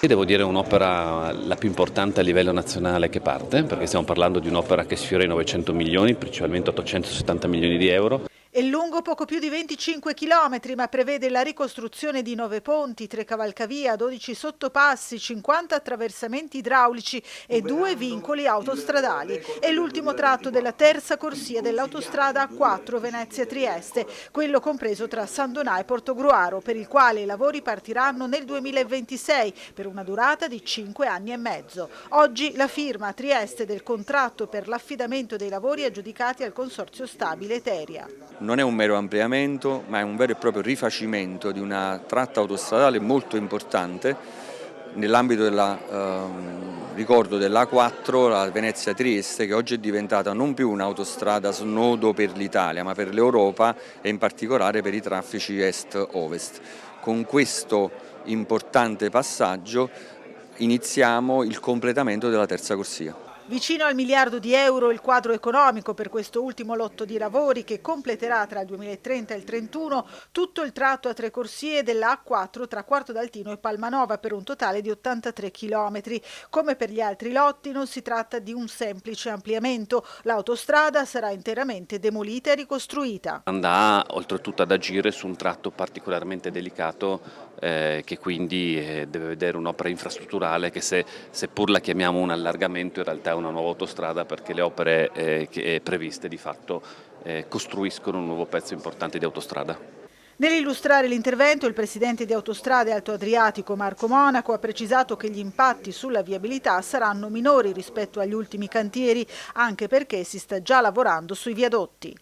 E devo dire un'opera la più importante a livello nazionale che parte, perché stiamo parlando di un'opera che sfiora i 900 milioni, principalmente 870 milioni di euro. È lungo poco più di 25 chilometri, ma prevede la ricostruzione di 9 ponti, 3 cavalcavia, 12 sottopassi, 50 attraversamenti idraulici e 2 vincoli autostradali. È l'ultimo tratto della terza corsia dell'autostrada A4 Venezia-Trieste, quello compreso tra San Donà e Portogruaro, per il quale i lavori partiranno nel 2026 per una durata di 5 anni e mezzo. Oggi la firma a Trieste del contratto per l'affidamento dei lavori aggiudicati al Consorzio Stabile Teria. Non è un mero ampliamento, ma è un vero e proprio rifacimento di una tratta autostradale molto importante nell'ambito ricordo dell'A4, la Venezia-Trieste, che oggi è diventata non più un'autostrada snodo per l'Italia, ma per l'Europa e in particolare per i traffici est-ovest. Con questo importante passaggio iniziamo il completamento della terza corsia. Vicino al miliardo di euro il quadro economico per questo ultimo lotto di lavori che completerà tra il 2030 e il 2031 tutto il tratto a 3 corsie della A4 tra Quarto d'Altino e Palmanova per un totale di 83 chilometri. Come per gli altri lotti non si tratta di un semplice ampliamento, l'autostrada sarà interamente demolita e ricostruita. Andrà oltretutto ad agire su un tratto particolarmente delicato che quindi deve vedere un'opera infrastrutturale che seppur la chiamiamo un allargamento in realtà è una nuova autostrada, perché le opere previste di fatto costruiscono un nuovo pezzo importante di autostrada. Nell'illustrare l'intervento, il presidente di Autostrade Alto Adriatico Marco Monaco ha precisato che gli impatti sulla viabilità saranno minori rispetto agli ultimi cantieri, anche perché si sta già lavorando sui viadotti.